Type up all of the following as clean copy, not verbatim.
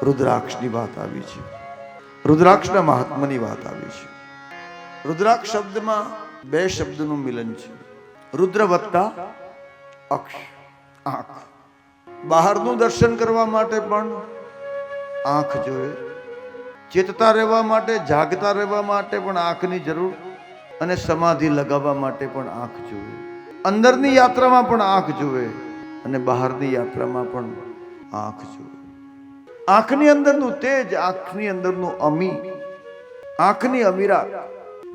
રુદ્રાક્ષની વાત આવી છે, રુદ્રાક્ષના મહાત્માની વાત આવી છે. રુદ્રાક્ષ શબ્દમાં બે શબ્દનું મિલન છે, રુદ્ર વત્તા અક્ષ, આંખ. બહારનું દર્શન કરવા માટે પણ આંખ જોઈએ, ચેતતા રહેવા માટે, જાગતા રહેવા માટે પણ આંખની જરૂર, અને સમાધિ લગાવવા માટે પણ આંખ જોઈએ. અંદરની યાત્રામાં પણ આંખ જોઈએ અને બહારની યાત્રામાં પણ આંખ જોઈએ. આંખની અંદરનું તેજ, આંખની અંદરનું અમી, આંખની અમીરા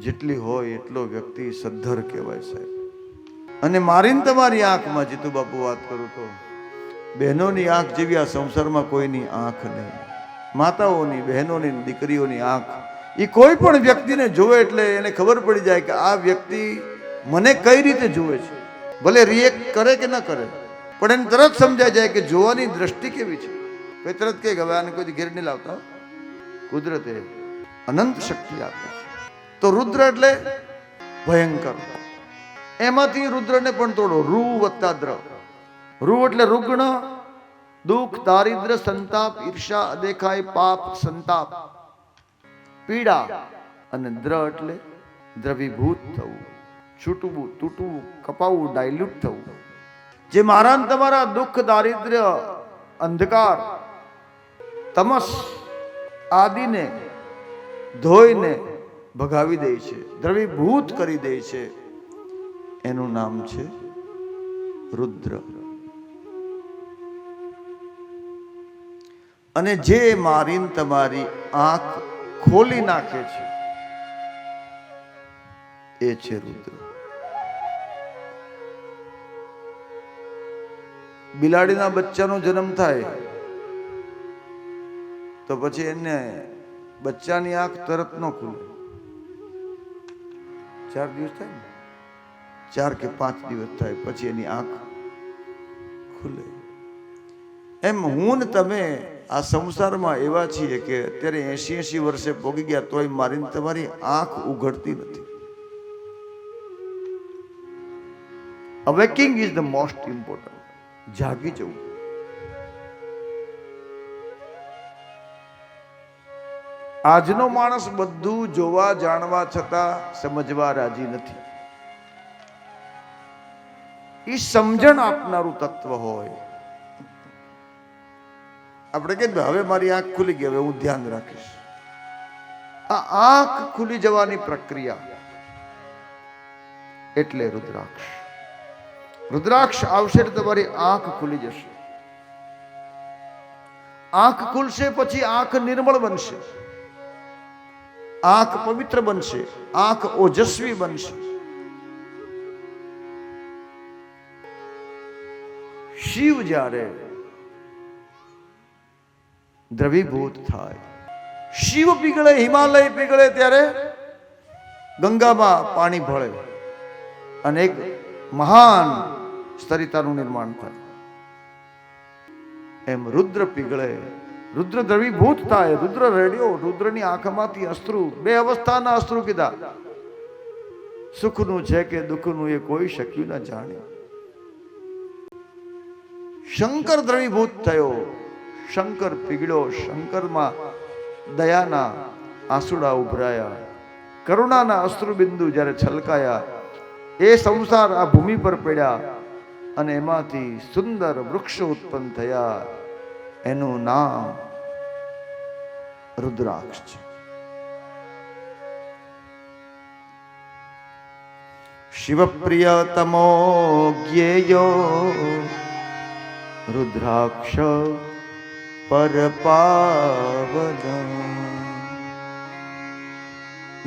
જેટલી હોય એટલો વ્યક્તિ સદ્ધર કહેવાય સાહેબ. અને મારીને તમારી આંખમાં, જીતુ બાપુ વાત કરું તો, બહેનોની આંખ જેવી આ સંસારમાં કોઈની આંખ નહીં. માતાઓની, બહેનોની, દીકરીઓની આંખ એ કોઈ પણ વ્યક્તિને જોવે એટલે એને ખબર પડી જાય કે આ વ્યક્તિ મને કઈ રીતે જુએ છે. ભલે રિએક્ટ કરે કે ન કરે, પણ એને તરત સમજાય જાય કે જોવાની દ્રષ્ટિ કેવી છે. કોઈ તરત કે હવે આને કોઈ ઘેર નહીં લાવતા, કુદરતે અનંત શક્તિ આપે છે. તો રુદ્ર એટલે ભયંકર. એમાંથી રુદ્રને પણ તોડો, રૂ વત્તા દ્ર. રૂ એટલે રુગ્ણ, દુઃખ, દારિદ્ર, સંતાપ, ઈર્ષા, અદેખાય, પાપ, સંતાપ, પીડા. અને દ્ર એટલે દ્રવીભૂત થવું, છૂટવું, તૂટવું, કપાવું, ડાયલ્યુટ થવું. જે મારા તમારા દુઃખ, દારિદ્ર્ય, અંધકાર, તમસ આદિને ધોઈને ભગાવી દે છે, દ્રવીભૂત કરી દે છે, એનું નામ છે રુદ્ર. અને જે મારીને તમારી આંખ ખોલી નાખે છે એ છે રુદ્ર. બિલાડીના બચ્ચાનો જન્મ થાય તો પછી એને બચ્ચાની આંખ તરત ન ખુલે, 4 દિવસ થાય ને, 4 કે 5 દિવસ થાય પછી એની આંખ ખુલે. એમ હું ને તમે આ સંસારમાં એવા છીએ કે અત્યારે 80 વર્ષે પોગી ગયા તોય મારીને તમારી આંખ ઉઘડતી નથી. અવેકિંગ ઇઝ ધ મોસ્ટ ઇમ્પોર્ટન્ટ. જાગી જવું. આજનો માણસ બધું જોવા જાણવા છતાં સમજવા રાજી નથી. એ સમજણ આપનારું તત્વ હોય. આપણે કહીએ હવે મારી આંખ ખુલી ગઈ, હવે હું ધ્યાન રાખીશ. આ આંખ ખુલી જવાની પ્રક્રિયા એટલે રુદ્રાક્ષ. રુદ્રાક્ષ આવશે તો તમારી આંખ ખુલી જશે. આંખ ખુલશે પછી આંખ નિર્મળ બનશે, આંખ પવિત્ર બનશે, આંખ ઓજસ્વી બનશે. શિવ જ્યારે દ્રવીભૂત થાય, શિવ પીગળે, હિમાલય પીગળે ત્યારે ગંગામાં પાણી ભળે અને એક મહાન સ્તરિતાનું નિર્માણ થાય. એમ રુદ્ર પીગળે, રુદ્ર દ્રવીભૂત થાય, રુદ્ર રેડિયો, રુદ્રની આંખમાંથી અશ્રુ, 2 અવસ્થાના અશ્રુ કીધા. સુખનું છે કે દુઃખનું એ કોઈ શક્યું ન જાણે. શંકર દ્રવીભૂત થયો, શંકર પીગળ્યો, શંકરમાં દયાના આંસુડા ઉભરાયા, કરુણાના અશ્રુબિંદુ જ્યારે છલકાયા, એ સંસાર આ ભૂમિ પર પડ્યા અને એમાંથી સુંદર વૃક્ષો ઉત્પન્ન થયા. એનું નામ રુદ્રાક્ષ છે. શિવપ્રિયતમો જ્ઞેયો રુદ્રાક્ષ પરપાવન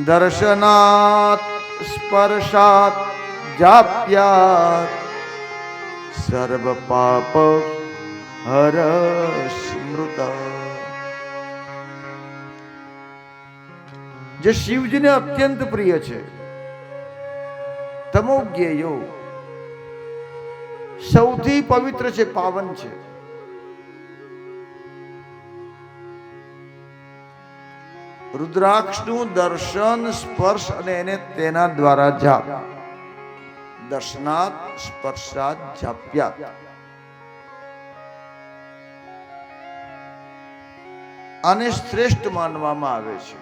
દર્શનાત સ્પર્શાત જાપ્યાત સર્વ પાપ હર સ્મૃત. જે શિવજીને અત્યંત પ્રિય છે, તમો જ્ઞેયો, સૌથી પવિત્ર છે, પાવન છે. રુદ્રાક્ષનું દર્શન, સ્પર્શ અને એને તેના દ્વારા જાપ. દર્શનાત સ્પર્શાત જાપ્યાત. આને શ્રેષ્ઠ માનવામાં આવે છે.